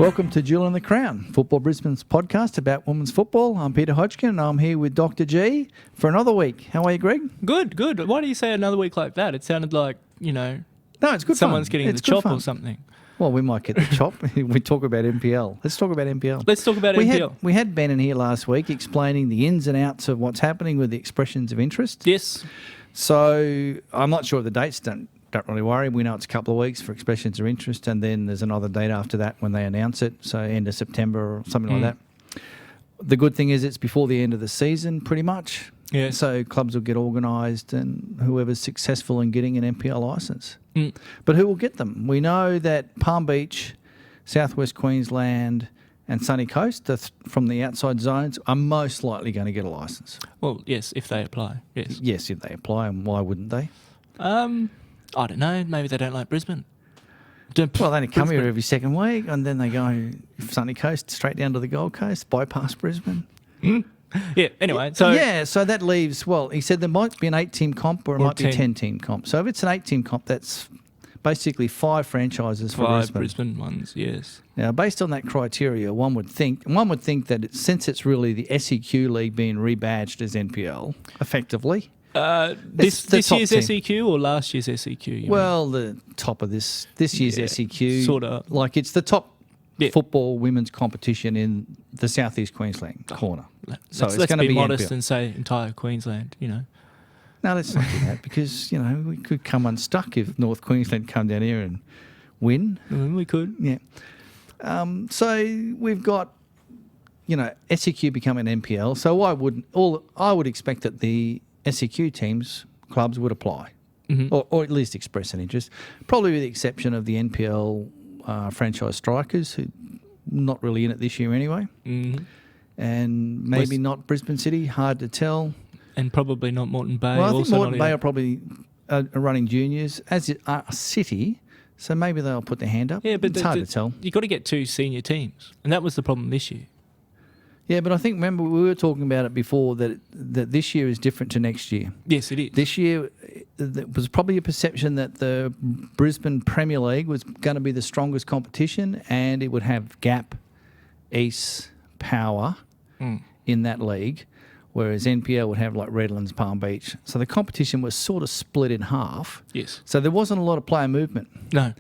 Welcome to Jewel and the Crown, Football Brisbane's podcast about women's football. I'm Peter Hodgkin and I'm here with Dr. G for another week. How are you, Greg? Good, good. Why do you say another week like that? It sounded like, No, it's good someone's fun. getting It's the good chop fun. or something. Well, we might get the chop. We talk about NPL. Let's talk about NPL. Let's talk about NPL. We had Ben in here last week explaining the ins and outs of what's happening with the expressions of interest. Yes. So I'm not sure of the dates. Don't really worry. We know it's a couple of weeks for expressions of interest, and then there's another date after that when they announce it, so end of September or something like that. The good thing is it's before the end of the season, pretty much. Yeah. So clubs will get organised and whoever's successful in getting an NPL licence. Mm. But who will get them? We know that Palm Beach, Southwest Queensland and Sunny Coast from the outside zones are most likely going to get a licence. Well, yes, if they apply. Yes. Yes, if they apply, and why wouldn't they? I don't know. Maybe they don't like Brisbane. Well, they only come here every second week, and then they go Sunny Coast straight down to the Gold Coast, bypass Brisbane. Yeah, anyway. So so that leaves, well, he said there might be an 8-team comp or it might be a 10-team comp. So if it's an 8-team comp, that's basically 5 franchises for five Brisbane. Brisbane ones, yes. Now, based on that criteria, one would think that since it's really the SEQ league being rebadged as NPL, effectively. This year's team. SEQ or last year's SEQ? Well, the top of this year's SEQ. Sort of. Like it's the top football women's competition in the southeast Queensland corner. So let's it's going to be be modest NPL. and say entire Queensland, No, let's not do that because, we could come unstuck if North Queensland come down here and win. We could. Yeah. So we've got, SEQ becoming NPL. So I would expect that the SEQ clubs would apply or at least express an interest, probably with the exception of the NPL franchise strikers who not really in it this year anyway. Mm-hmm. And maybe not Brisbane City, hard to tell. And probably not Moreton Bay. Well, I think also Moreton not Bay are probably running juniors, as it are a city, so maybe they'll put their hand up. Yeah, but it's hard to tell. You've got to get 2 senior teams, and that was the problem this year. Yeah, but I think, remember, we were talking about it before, that this year is different to next year. Yes, it is. This year, there was probably a perception that the Brisbane Premier League was going to be the strongest competition and it would have Gap, East, Power in that league, whereas NPL would have like Redlands, Palm Beach. So the competition was sort of split in half. Yes. So there wasn't a lot of player movement. No.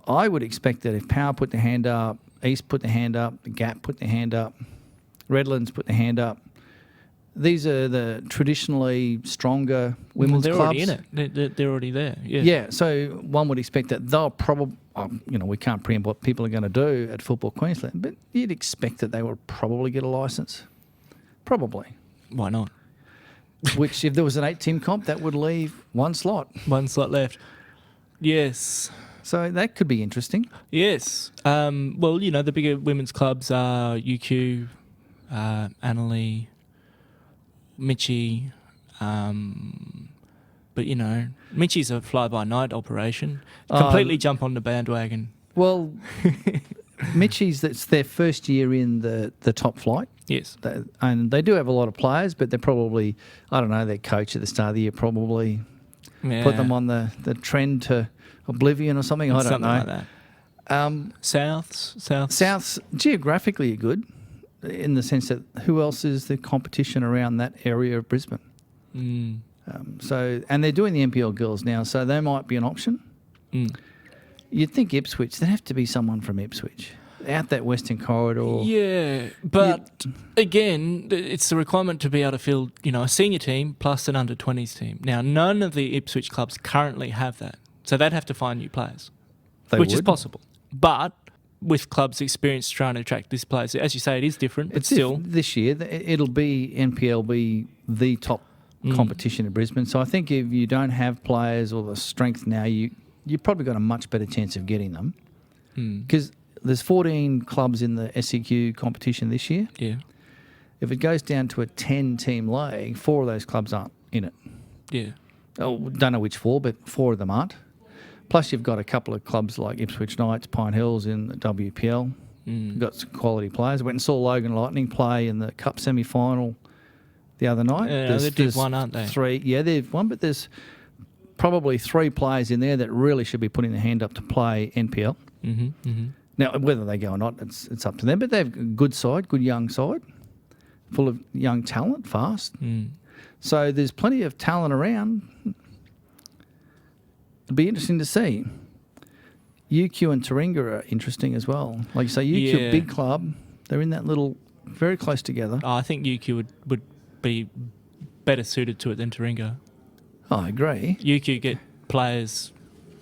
I would expect that if Power put their hand up, East put their hand up, Gap put their hand up, Redlands put their hand up. These are the traditionally stronger women's they're clubs. already in it. They're already there. Yeah. Yeah, so one would expect that they'll probably, we can't preempt what people are going to do at Football Queensland, but you'd expect that they will probably get a licence. Probably. Why not? Which, if there was an 8-team comp, that would leave one slot. One slot left. Yes. So that could be interesting. Yes. Well, the bigger women's clubs are UQ, Annalee, Mitchie, but Mitchie's a fly-by-night operation. Completely jump on the bandwagon. Well, Mitchie's, that's their first year in the top flight. Yes. And they do have a lot of players, but they're probably, I don't know, their coach at the start of the year probably put them on the trend to oblivion or something. I don't know. Like that. Souths geographically are good in the sense that who else is the competition around that area of Brisbane? And they're doing the NPL girls now, so they might be an option. You'd think Ipswich, there'd have to be someone from Ipswich out that western corridor. Yeah, but again, it's the requirement to be able to field, a senior team plus an under-20s team. Now, none of the Ipswich clubs currently have that, so they'd have to find new players, which is possible. But with clubs' experience trying to attract these players, as you say, it is different. But still, this year it'll be NPL be the top competition in Brisbane. So I think if you don't have players or the strength now, you've probably got a much better chance of getting them because there's 14 clubs in the SEQ competition this year. Yeah. If it goes down to a 10-team league, 4 of those clubs aren't in it. Yeah. Oh, don't know which 4, but 4 of them aren't. Plus, you've got a couple of clubs like Ipswich Knights, Pine Hills in the WPL. You've got some quality players. Went and saw Logan Lightning play in the Cup semi-final the other night. Yeah, they did one, aren't they? 3. Yeah, they've won, but there's probably 3 players in there that really should be putting their hand up to play NPL. Now, whether they go or not, it's up to them. But they have a good side, good young side, full of young talent, fast. So there's plenty of talent around. It'll be interesting to see. UQ and Taringa are interesting as well. Like you say, UQ, big club. They're in that little, very close together. I think UQ would be better suited to it than Taringa. Oh, I agree. UQ get players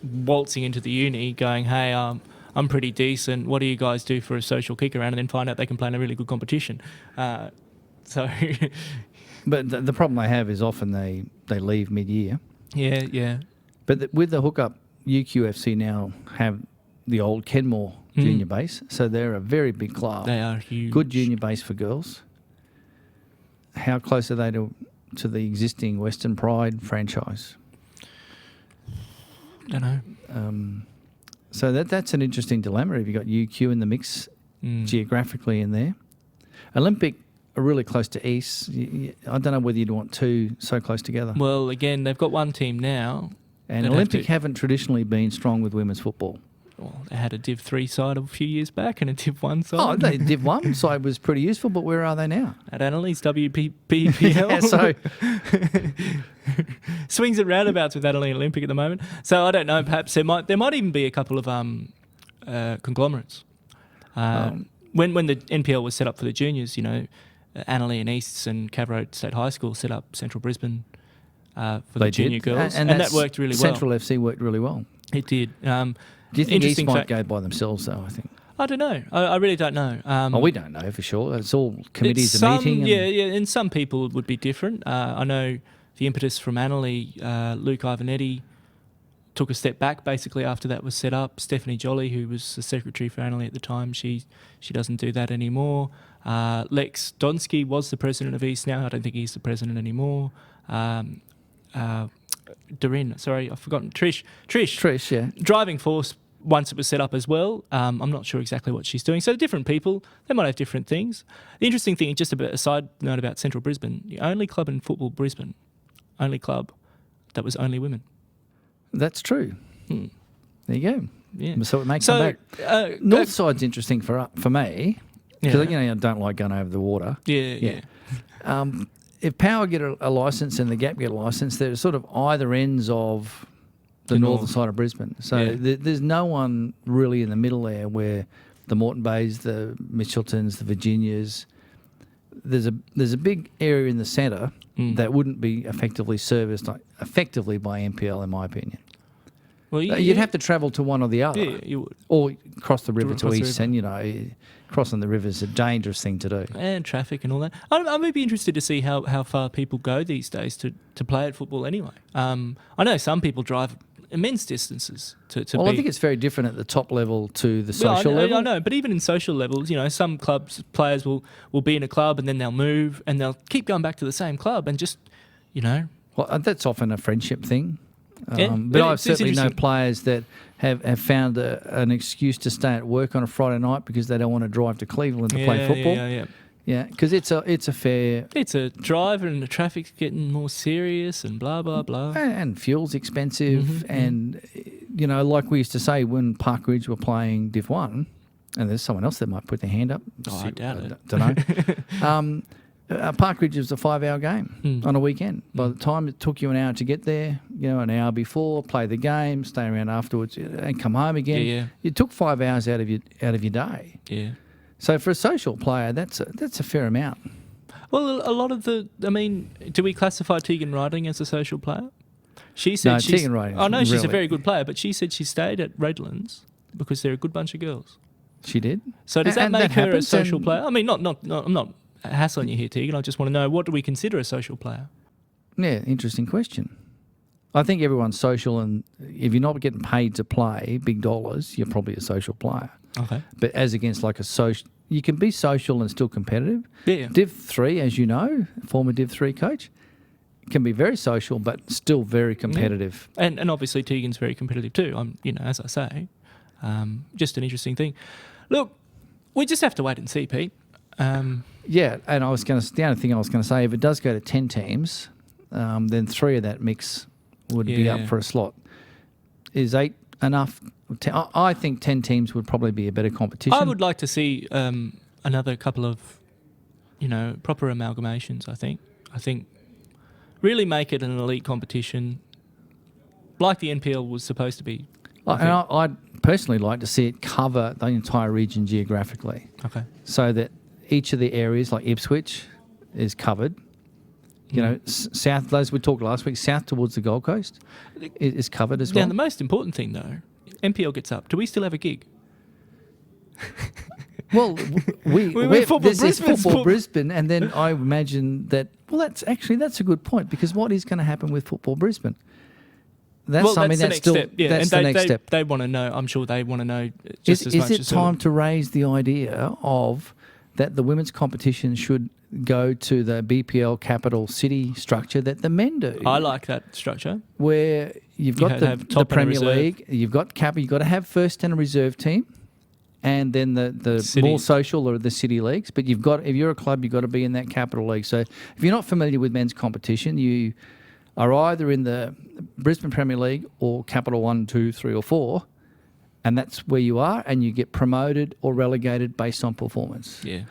waltzing into the uni going, hey, I'm pretty decent. What do you guys do for a social kick around? And then find out they can play in a really good competition. So, but the problem they have is often they leave mid-year. Yeah. But with the hookup, UQFC now have the old Kenmore junior base. So they're a very big club. They are huge. Good junior base for girls. How close are they to the existing Western Pride franchise? Don't know. So that's an interesting dilemma if you've got UQ in the mix geographically in there. Olympic are really close to East. I don't know whether you'd want two so close together. Well, again, they've got one team now. And Olympic haven't traditionally been strong with women's football. Well, they had a Div 3 side a few years back and a Div 1 side. Oh, the Div 1 side was pretty useful, but where are they now? At Annalise WPPL. Yeah, so swings and roundabouts with Adelaide Olympic at the moment. So I don't know. Perhaps there might even be a couple of conglomerates. When the NPL was set up for the juniors, Annalise and Easts and Cavro State High School set up Central Brisbane for the junior girls, and that worked really well. Central FC worked really well. It did. Do you think East might go by themselves, though, I think? I don't know. I really don't know. We don't know for sure. It's all committees are meeting. And some people would be different. I know the impetus from Annalise, Luke Ivanetti, took a step back basically after that was set up. Stephanie Jolly, who was the secretary for Annalise at the time, she doesn't do that anymore. Lex Donsky was the president of East now. I don't think he's the president anymore. Doreen, sorry, I've forgotten. Trish, yeah. Driving force once it was set up as well. I'm not sure exactly what she's doing. So different people, they might have different things. The interesting thing, just a side note about Central Brisbane, the only club in football Brisbane, only club that was only women. That's true. There you go. Yeah. So it makes them back. North side's interesting for me because I don't like going over the water. Yeah. If Power get a licence and the Gap get a licence, they're sort of either ends of the northern side of Brisbane. So there's no one really in the middle there where the Moreton Bays, the Mitcheltons, the Virginias, there's a big area in the centre that wouldn't be effectively serviced effectively by NPL, in my opinion. Well, you'd have to travel to one or the other. Yeah, you would. Or cross the river to East, and crossing the river is a dangerous thing to do. And traffic and all that. I would be interested to see how far people go these days to play at football anyway. I know some people drive immense distances to Well, I think it's very different at the top level to the social level. I know, but even in social levels, some players will be in a club and then they'll move and they'll keep going back to the same club and just, Well, that's often a friendship thing. Yeah, but I certainly know players that have found an excuse to stay at work on a Friday night because they don't want to drive to Cleveland to play football. Yeah, because it's a fair... It's a drive and the traffic's getting more serious and blah, blah, blah. And fuel's expensive. And, like we used to say when Park Ridge were playing Div 1, and there's someone else that might put their hand up. Oh, I doubt it. Don't know. Park Ridge was a 5-hour game on a weekend. By the time it took you an hour to get there, an hour before, play the game, stay around afterwards, and come home again. Yeah. You took 5 hours out of your day. Yeah. So for a social player, that's a fair amount. Well, a lot of do we classify Tegan Riding as a social player? She said Tegan Riding. I know she's a very good player, but she said she stayed at Redlands because they're a good bunch of girls. She did. So does that make her a social player? I mean, I'm not hassling you here, Tegan. I just want to know, what do we consider a social player? Yeah, interesting question. I think everyone's social, and if you're not getting paid to play big dollars, you're probably a social player. Okay. But as against like a social, you can be social and still competitive. Yeah. Div 3, as you know, former Div 3 coach, can be very social but still very competitive. Yeah. And obviously Tegan's very competitive too. As I say, just an interesting thing. Look, we just have to wait and see, Pete. Yeah, and the only thing I was going to say, if it does go to 10 teams, then 3 of that mix would be up for a slot. Is 8 enough. I think 10 teams would probably be a better competition. I would like to see another couple of, proper amalgamations. I think really make it an elite competition, like the NPL was supposed to be. I'd personally like to see it cover the entire region geographically. Okay. So that each of the areas, like Ipswich, is covered. South, as we talked last week, south towards the Gold Coast is covered as well. Now, the most important thing, though, NPL gets up. Do we still have a gig? Well, this is Football Sport. Brisbane, and then I imagine that. Well, that's a good point, because what is going to happen with Football Brisbane? That's the next step. Yeah, that's and the next step. They want to know. I'm sure they want to know just as much. Is it time to raise the idea of that the women's competition should go to the BPL capital city structure that the men do? I like that structure, where you've got the Premier League, you've got you've got to have first and a reserve team, and then the more social or the city leagues. But if you're a club, you've got to be in that capital league. So if you're not familiar with men's competition, you are either in the Brisbane Premier League or Capital 1, 2, 3 or 4, and that's where you are, and you get promoted or relegated based on performance. Yeah.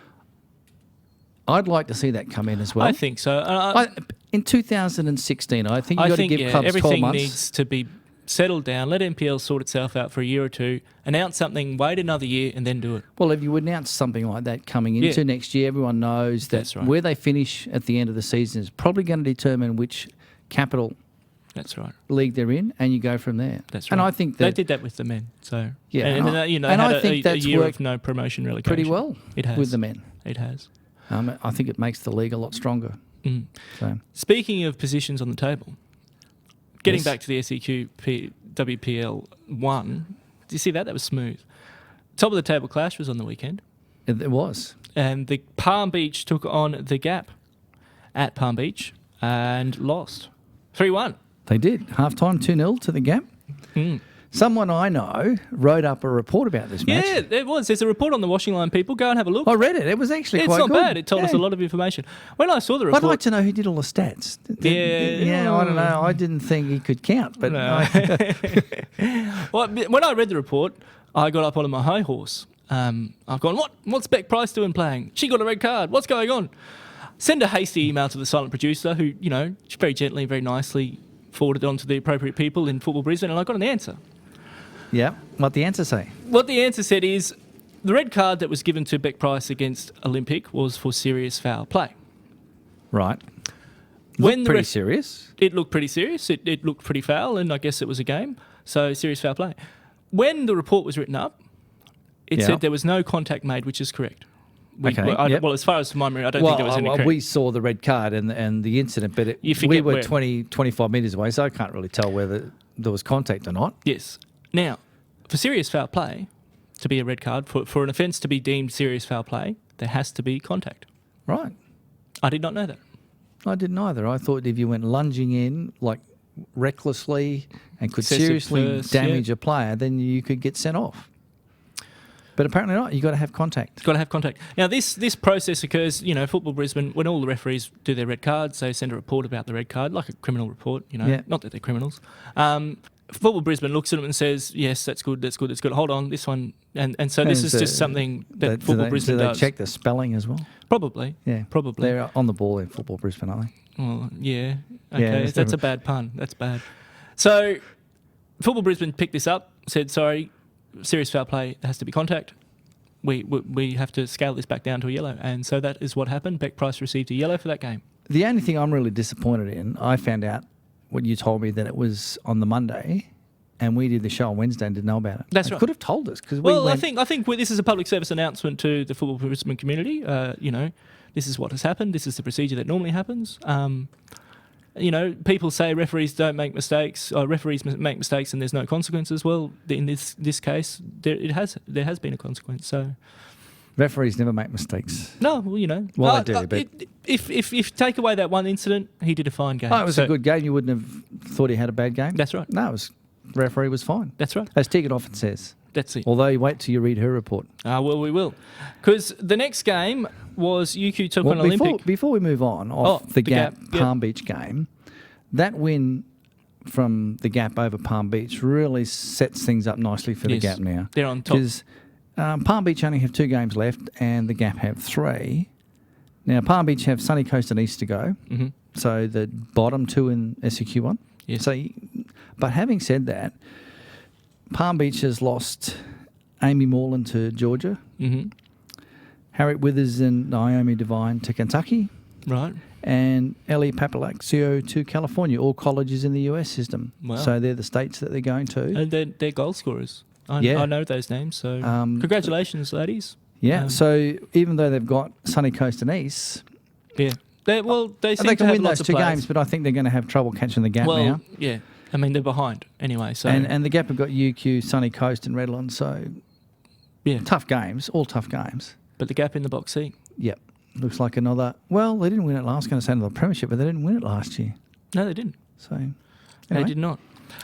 I'd like to see that come in as well. I think so. In 2016, I think you've got to give clubs 12 everything months. needs to be settled down. Let NPL sort itself out for a year or two. Announce something, wait another year, and then do it. Well, if you announce something like that coming into next year, everyone knows that That's right. where they finish at the end of the season is probably going to determine which capital That's right. league they're in, and you go from there. That's right. And I think they that did that with the men. So Yeah, and I had think a that's year worked of no promotion relegation. pretty well It has with the men. It has. I think it makes the league a lot stronger. Mm. So Speaking of positions on the table, getting Yes. back to the SEQ WPL 1, do you see that? That was smooth. Top of the table clash was on the weekend, it was. and the Palm Beach took on the Gap at Palm Beach and lost 3-1. They did. Half-time 2-0 to the Gap. Mm. Someone I know wrote up a report about this match. Yeah, there was. There's a report on the Washing Line, people. Go and have a look. I read it. It was actually It's quite not good. bad. It told us a lot of information. When I saw the report... I'd like to know who did all the stats. Yeah. I don't know. I didn't think he could count, but No. Well, when I read the report, I got up on my high horse. I've gone, what's Beck Price doing playing? She got a red card. What's going on? Send a hasty email to the silent producer who, very gently, very nicely forwarded on to the appropriate people in Football Brisbane, and I got an answer. yeah. What the answer say? What the answer said is the red card that was given to Beck Price against Olympic was for serious foul play. Right. When the pretty ref- serious. It looked pretty serious. It looked pretty foul, and I guess it was a game. So serious foul play. When the report was written up, it Yeah. said there was no contact made, which is correct. Okay, yep. Well, as far as my memory, I don't think there was any correct. we saw the red card and the incident, but You we forget were where. 20, 25 metres away, so I can't really tell whether there was contact or not. Yes. Now, for serious foul play to be a red card, for an offence to be deemed serious foul play, there has to be contact. Right. I did not know that. I didn't either. I thought if you went lunging in, like recklessly, and could Excessive seriously force, damage a player, then you could get sent off. But apparently not. You've got to have contact. Got to have contact. Now, this process occurs, Football Brisbane, when all the referees do their red cards, they send a report about the red card, like a criminal report, Yeah. not that they're criminals. Football Brisbane looks at them and says, yes, that's good, that's good, that's good. Hold on, this one. And so this is just something that Football Brisbane do they does. check the spelling as well? Probably. Yeah. Probably. They're on the ball in Football Brisbane, aren't they? Well, yeah. Yeah, Okay, it's that's a bad pun. That's bad. So, Football Brisbane picked this up, said, sorry, serious foul play, there has to be contact. We have to scale this back down to a yellow. And so that is what happened. Beck Price received a yellow for that game. The only thing I'm really disappointed in, I found out when you told me that it was on the Monday, and we did the show on Wednesday and didn't know about it. That's They right. could have told us because Well, I think this is a public service announcement to the Football Brisbane community. This is what has happened. This is the procedure that normally happens. People say referees don't make mistakes. Referees make mistakes and there's no consequences. Well, in this case, there has been a consequence. So referees never make mistakes. no, well, Well, they do, but if you take away that one incident, he did a fine game. it was a good game. You wouldn't have thought he had a bad game. That's right. No, referee was fine. That's right. As Tegan often says. That's it. Although you wait till you read her report. Well, we will, because the next game was UQ took on Olympic. Before we move on off the Gap Yep. Palm Beach game, that win from the Gap over Palm Beach really sets things up nicely for the Yes. Gap now. They're on top. Because Palm Beach only have 2 games left and the Gap have 3. Now, Palm Beach have Sunny Coast and East to go. Mm-hmm. So the bottom 2 in SEQ1. Yes. So, but having said that, Palm Beach has lost Amy Moreland to Georgia, Mm-hmm. Harriet Withers and Naomi Devine to Kentucky, Right. and Ellie Papalaxio to California, all colleges in the US system. Wow. So they're the states that they're going to. And they're goal scorers. I know those names. So congratulations, ladies. Yeah, so even though they've got Sunny Coast and East, Yeah. They seem they to can have win lots those of 2 players. games, but I think they're going to have trouble catching the Gap Well, now. yeah. I mean, they're behind anyway. So And the Gap have got UQ, Sunny Coast and Redland, so yeah. tough games, all tough games. But the Gap in the box seat. Yep. Looks like another... Well, they didn't win it last... I was going to say another premiership, but they didn't win it last year. No, they didn't. So, They anyway. did not.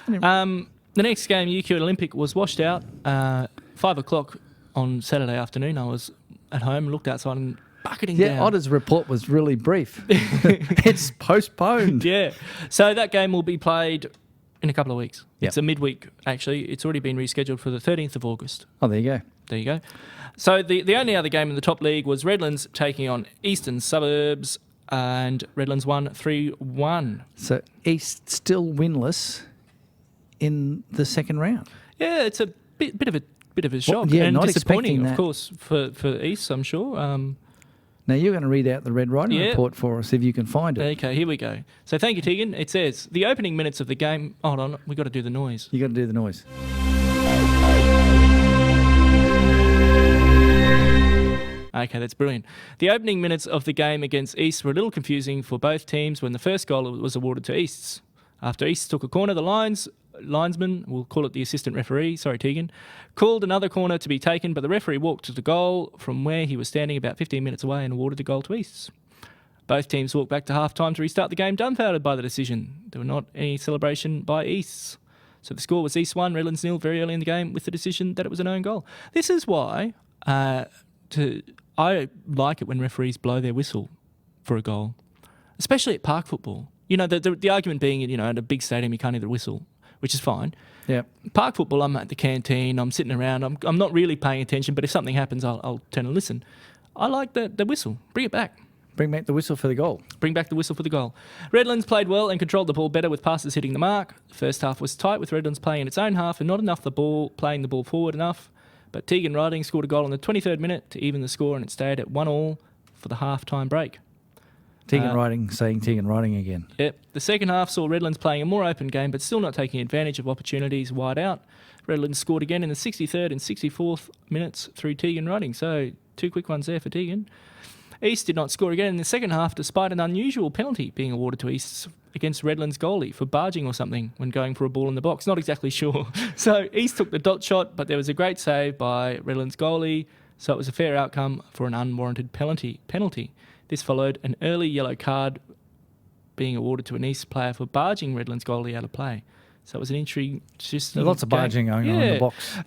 Anyway. The next game, UQ Olympic, was washed out 5 o'clock on Saturday afternoon. I was at home, looked outside and bucketing Yeah, down. Otter's report was really brief. It's postponed. Yeah. So that game will be played in a couple of weeks. Yep. It's a midweek, actually. It's already been rescheduled for the 13th of August. Oh, there you go. There you go. So the only other game in the top league was Redlands taking on Eastern Suburbs, and Redlands won 3-1. So East still winless in the second round. Yeah, it's a bit of a shock yeah, and not disappointing, expecting of that. course, for East, I'm sure. Now you're going to read out the Red Riding Yeah. report for us if you can find it. Okay, here we go. So thank you, Tegan. It says, the opening minutes of the game... Hold on, we've got to do the noise. You got to do the noise. Okay, that's brilliant. The opening minutes of the game against East were a little confusing for both teams when the first goal was awarded to East's. After East took a corner, the linesman, we'll call it the assistant referee, sorry Tegan, called another corner to be taken, but the referee walked to the goal from where he was standing about 15 minutes away and awarded the goal to East's. Both teams walked back to half-time to restart the game, dumbfounded by the decision. There were not any celebration by East's. So the score was East 1, Redlands 0 very early in the game with the decision that it was an own goal. This is why I like it when referees blow their whistle for a goal, especially at park football. You know, the argument being, you know, at a big stadium you can't hear the whistle, which is fine. Yeah. Park football, I'm at the canteen, I'm sitting around, I'm not really paying attention, but if something happens, I'll turn and listen. I like the whistle. Bring it back. Bring back the whistle for the goal. Bring back the whistle for the goal. Redlands played well and controlled the ball better with passes hitting the mark. The first half was tight with Redlands playing in its own half and not enough playing the ball forward enough. But Tegan Riding scored a goal in the 23rd minute to even the score, and it stayed at 1-1 for the half-time break. Tegan Riding saying Tegan Riding again. Yep. The second half saw Redlands playing a more open game but still not taking advantage of opportunities wide out. Redlands scored again in the 63rd and 64th minutes through Tegan Riding, so 2 quick ones there for Tegan. East did not score again in the second half despite an unusual penalty being awarded to East against Redlands goalie for barging or something when going for a ball in the box. Not exactly sure. So East took the dot shot, but there was a great save by Redlands goalie, so it was a fair outcome for an unwarranted penalty. This followed an early yellow card being awarded to an East player for barging Redlands goalie out of play. So it was an intrigue. There's lots of barging going on in the box.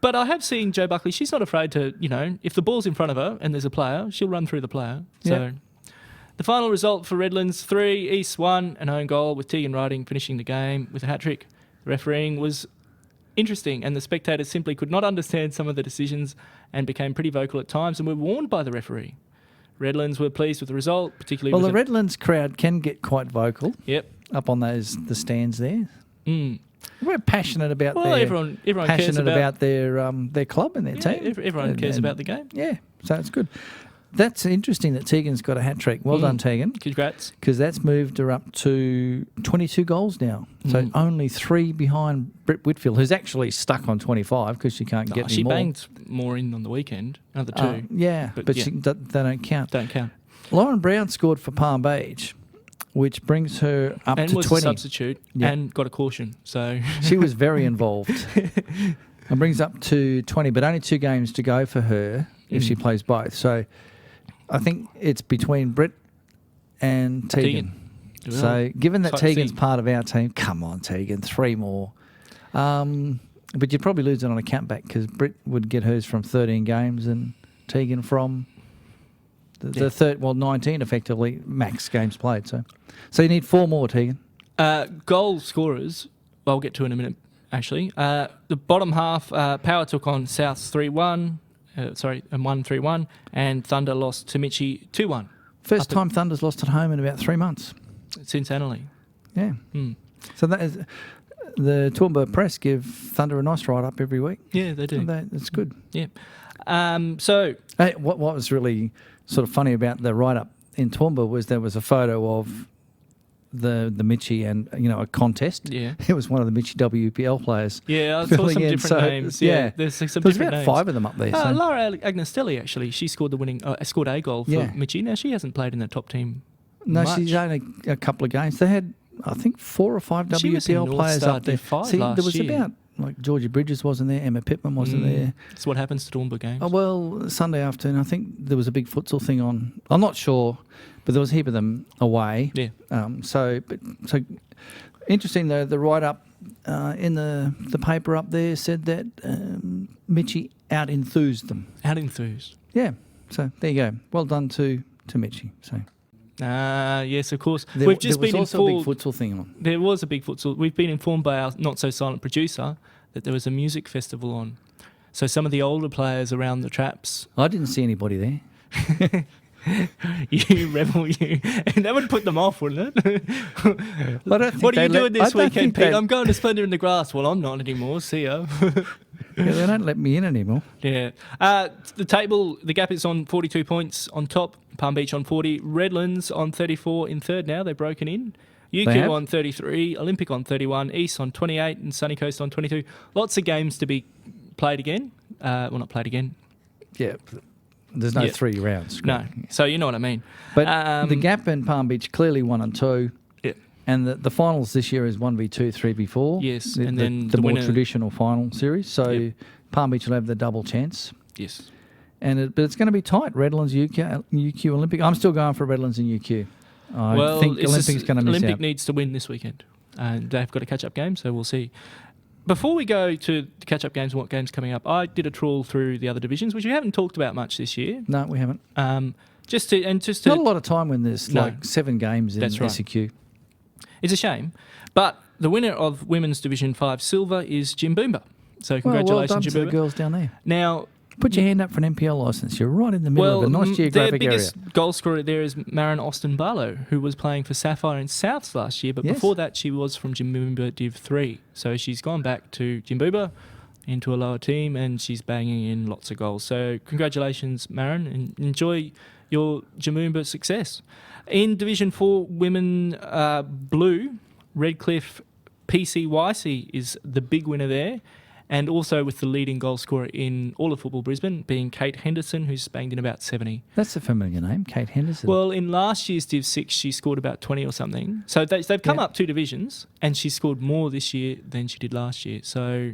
But I have seen Jo Buckley. She's not afraid to, you know, if the ball's in front of her and there's a player, she'll run through the player. So the final result for Redlands 3, East 1, an own goal with Tegan Riding finishing the game with a hat-trick. The refereeing was interesting and the spectators simply could not understand some of the decisions and became pretty vocal at times and were warned by the referee. Redlands were pleased with the result, particularly Well, with the Redlands crowd can get quite vocal. Yep. Up on the stands there. Mm. We're passionate about everyone cares passionate about their club and their team. Everyone cares about the game. Yeah, so it's good. That's interesting that Tegan's got a hat trick. Well done, Tegan. Congrats. Because that's moved her up to 22 goals now. So only 3 behind Britt Whitfield, who's actually stuck on 25 because she can't get any she more. banged more in on the weekend, another 2. Yeah, but they don't count. Don't count. Lauren Brown scored for Palm Beach, which brings her up and to was 20. A substitute and got a caution. So she was very involved. And brings up to 20, but only 2 games to go for her if she plays both. So I think it's between Britt and Tegan. So given that Tegan's part of our team, come on, Tegan, 3 more. But you'd probably lose it on a countback because Britt would get hers from 13 games and Tegan from the 19 effectively max games played. So you need 4 more, Tegan. Goal scorers, I'll get to in a minute, actually. The bottom half, Power took on South 3-1, and 1-3-1, and Thunder lost to Michi 2-1. First time Thunder's lost at home in about 3 months. Since Annerley. Yeah. Mm. So that is, the Toowoomba Press give Thunder a nice write-up every week. Yeah, they do. That's good. Yeah. So... Hey, what was really sort of funny about the write-up in Toowoomba was there was a photo of the Michi and, a contest. Yeah. It was one of the Michi WPL players. Yeah, I saw some different names. Yeah, there's some different names. There's about 5 of them up there. So. Laura Agnestelli, actually, she scored scored a goal for Michi. Now, she hasn't played in the top team much. She's only a couple of games. They had, I think, 4 or 5 WPL players up there. There was about, like, Georgie Bridges wasn't there, Emma Pittman wasn't there. That's what happens to Toowoomba games. Oh, well, Sunday afternoon, I think there was a big futsal thing on. I'm not sure, but there was a heap of them away. Yeah. So interesting though. The write up in the paper up there said that Michi out enthused them. Out enthused. Yeah. So there you go. Well done to Michi. So. Yes, of course. We've just been informed. There was also a big futsal thing on. There was a big futsal. We've been informed by our not-so-silent producer that there was a music festival on. So some of the older players around the traps... I didn't see anybody there. You rebel, you. And that would put them off, wouldn't it? What are you doing this weekend, Pete? I'm going to Splendor in the Grass. Well, I'm not anymore. See ya. Yeah, they don't let me in anymore. Yeah. The table, the gap is on 42 points on top. Palm Beach on 40. Redlands on 34 in third now. They've broken in. UQ on 33. Olympic on 31. East on 28. And Sunny Coast on 22. Lots of games to be played again. Well, not played again. Yeah. There's no 3 rounds. No. So you know what I mean. But the gap in Palm Beach, clearly 1 and 2. Yeah. And the finals this year is 1v2, 3v4. Yes. And then the more traditional final series. So Palm Beach will have the double chance. Yes. But it's going to be tight. Redlands, UQ, Olympic. I'm still going for Redlands and UQ. I think Olympic's going to miss out. Olympic needs to win this weekend. And they've got a catch-up game, so we'll see. Before we go to the catch-up games and what games coming up, I did a trawl through the other divisions, which we haven't talked about much this year. No, we haven't. Just to not a lot of time when there's 7 games in SEQ. It's a shame. But the winner of Women's Division 5 Silver is Jimboomba. So congratulations, well done Jimboomba. to the girls down there. Now... Put your hand up for an NPL licence. You're right in the middle of a nice geographic area. Their biggest goal scorer there is Marin Austin Barlow, who was playing for Sapphire in Souths last year, but before that she was from Jimboomba Div 3. So she's gone back to Jimboomba into a lower team and she's banging in lots of goals. So congratulations, Marin, and enjoy your Jimboomba success. In Division 4 Women Blue, Redcliffe PCYC is the big winner there. And also with the leading goal scorer in all of Football Brisbane being Kate Henderson, who's banged in about 70. That's a familiar name, Kate Henderson. Well, in last year's Div 6, she scored about 20 or something. So they've come up 2 divisions, and she scored more this year than she did last year. So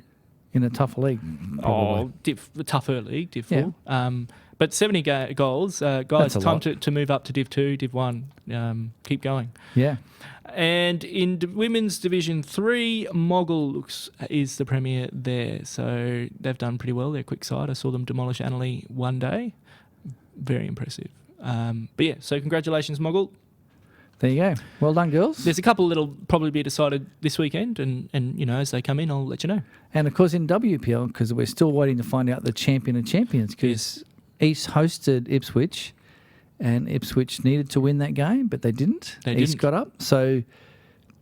in a tougher league, probably. Tougher league, Div 4. Yeah. But 70 goals. Guys, time to move up to Div 2, Div 1. Keep going. Yeah. And in Women's Division 3, Moggle is the premier there. So they've done pretty well. They're a quick side. I saw them demolish Annerley one day. Very impressive. But yeah, so congratulations, Moggle. There you go. Well done, girls. There's a couple that'll probably be decided this weekend. And as they come in, I'll let you know. And, of course, in WPL, because we're still waiting to find out the champion of champions, because East hosted Ipswich. And Ipswich needed to win that game, but they didn't. East got up. So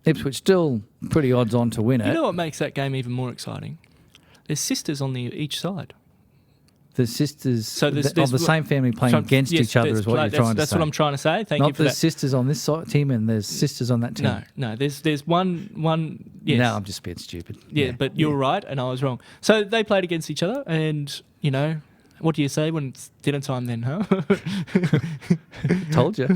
Ipswich still pretty odds on to win it. You know what makes that game even more exciting? There's sisters on each side. The sisters of the same family playing against each other is what you're trying to say. That's what I'm trying to say. Thank you for that. Not there's sisters on this team and there's sisters on that team. No. There's one. Yes. No, I'm just being stupid. Yeah, but you're right and I was wrong. So they played against each other and, what do you say when it's dinner time then, huh? Told you.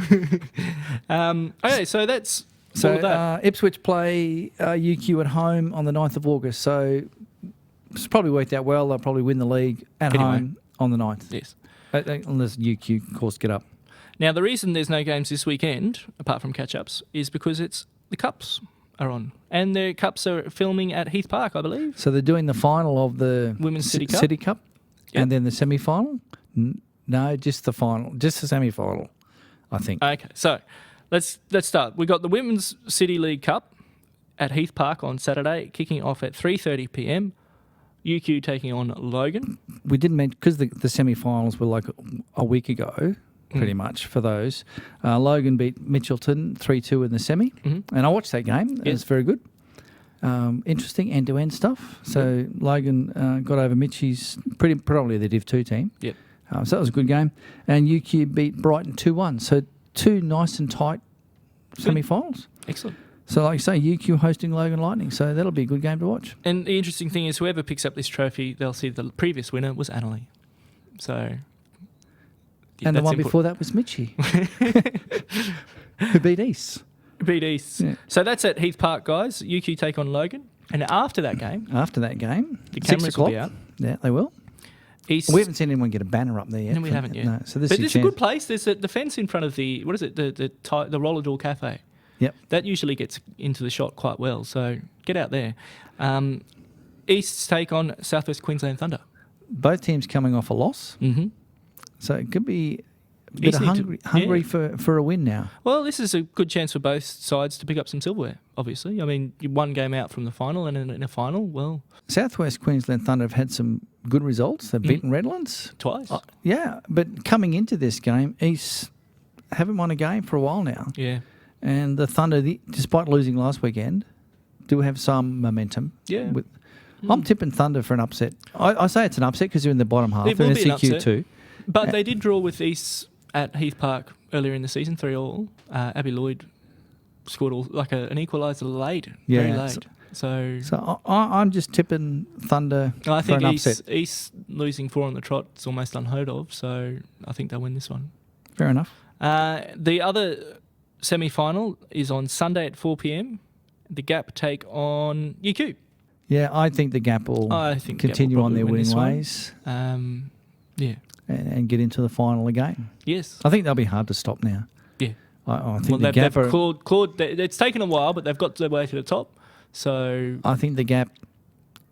Okay, so that's all of that. Ipswich play UQ at home on the 9th of August. So it's probably worked out well. They'll probably win the league at home on the 9th. Yes. Unless UQ, of course, get up. Now, the reason there's no games this weekend, apart from catch-ups, is because the Cups are on. And the Cups are filming at Heath Park, I believe. So they're doing the final of the Women's City Cup. Yep. And then the semi-final? No, just the final. Just the semi-final, I think. Okay, so let's start. We got the Women's City League Cup at Heath Park on Saturday, kicking off at 3:30 p.m. UQ taking on Logan. We didn't mention, because the semi-finals were like a week ago, pretty much, for those. Logan beat Mitchelton 3-2 in the semi, and I watched that game. It was very good. Interesting end-to-end stuff. So Logan got over Mitchie's probably the Div 2 team. Yep. So that was a good game. And UQ beat Brighton 2-1. So two nice and tight semi-finals. Excellent. So like you say, UQ hosting Logan Lightning. So that'll be a good game to watch. And the interesting thing is whoever picks up this trophy, they'll see the previous winner was Annalee. So... yeah, and the one before that was Mitchie, who beat East. Beat East. Yeah. So that's at Heath Park, guys. UQ take on Logan. And after that game... the cameras will be out. Yeah, they will. East. We haven't seen anyone get a banner up there yet. No, we haven't yet. No, so this but is it's a good place. There's the fence in front of the... what is it? The Roller Door Cafe. Yep. That usually gets into the shot quite well. So get out there. East's take on Southwest Queensland Thunder. Both teams coming off a loss. Mm-hmm. So it could be a bit hungry for a win now. Well, this is a good chance for both sides to pick up some silverware, obviously. I mean, you're one game out from the final, and in a final, well... Southwest Queensland Thunder have had some good results. They've beaten Redlands. Twice. Yeah, but coming into this game, East haven't won a game for a while now. Yeah. And the Thunder, despite losing last weekend, do have some momentum. Yeah. I'm tipping Thunder for an upset. I say it's an upset because they're in the bottom half. It will be an upset. CQ2. But they did draw with East at Heath Park earlier in the season, 3-3. Abby Lloyd scored an equaliser late, very late. So I'm just tipping Thunder I think for an upset. East losing 4 on the trot is almost unheard of, so I think they'll win this one. Fair enough. The other semi-final is on Sunday at 4 p.m. The Gap take on UQ. Yeah, I think the Gap will continue on their winning ways. Yeah. And get into the final again. Yes. I think they'll be hard to stop now. Yeah. I think the Gap they've clawed, it's taken a while, but they've got their way to the top. So I think the Gap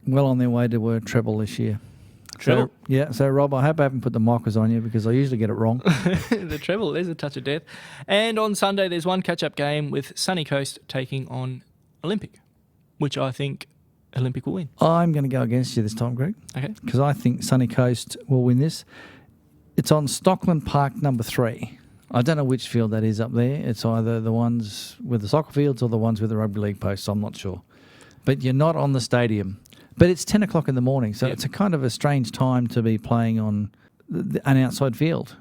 well on their way to a treble this year. Treble? So Rob, I hope I haven't put the micros on you because I usually get it wrong. The treble, there's a touch of death. And on Sunday, there's one catch-up game with Sunny Coast taking on Olympic, which I think Olympic will win. I'm going to go against you this time, Greg. Okay. Because I think Sunny Coast will win this. It's on Stockland Park number 3. I don't know which field that is up there. It's either the ones with the soccer fields or the ones with the rugby league posts. I'm not sure. But you're not on the stadium. But it's 10 o'clock in the morning, so it's a kind of a strange time to be playing on an outside field.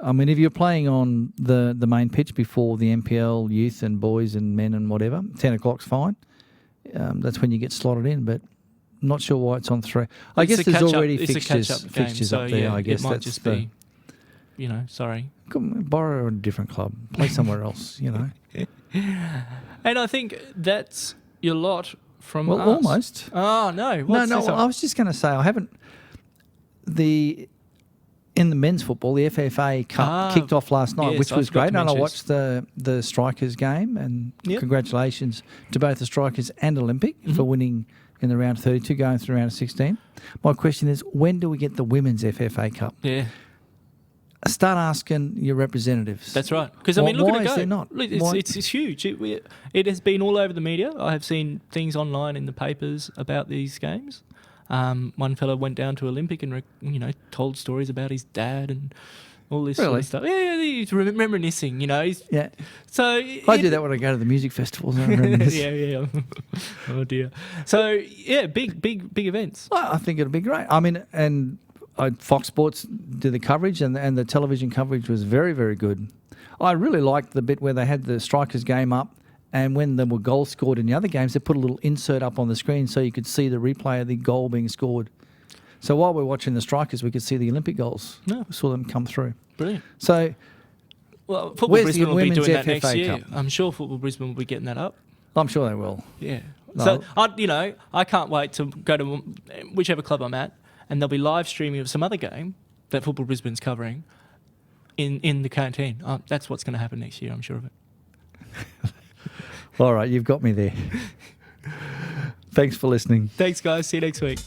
I mean, if you're playing on the main pitch before the NPL youth and boys and men and whatever, 10 o'clock's fine. That's when you get slotted in, but not sure why it's on 3. I guess there's already fixtures up there. I guess it might that's just be, sorry. Borrow a different club, play somewhere else, And I think that's your lot from us. Almost. Oh, no. No, I was just going to say, I haven't... In the men's football, the FFA Cup kicked off last night, which was great. And I watched the Strikers game, and congratulations to both the Strikers and Olympic for winning in the round of 32, going through round of 16. My question is, when do we get the women's FFA Cup? Yeah. Start asking your representatives. That's right. Because, look at it go. Why is there not? Look, it's huge. It has been all over the media. I have seen things online in the papers about these games. One fellow went down to Olympic and told stories about his dad and all this sort of stuff. Yeah, he's reminiscing. So I do that when I go to the music festivals. I reminisce. yeah. Oh dear. So yeah, big events. Well, I think it'll be great. I mean, and Fox Sports did the coverage, and the television coverage was very, very good. I really liked the bit where they had the Strikers game up. And when there were goals scored in the other games, they put a little insert up on the screen so you could see the replay of the goal being scored. So while we're watching the Strikers, we could see the Olympic goals. No. We saw them come through. Brilliant. So, Football Brisbane will be doing that next year. I'm sure Football Brisbane will be getting that up. I'm sure they will. Yeah. No. So, I can't wait to go to whichever club I'm at, and they'll be live streaming of some other game that Football Brisbane's covering in the canteen. That's what's going to happen next year, I'm sure of it. All right, you've got me there. Thanks for listening. Thanks, guys. See you next week.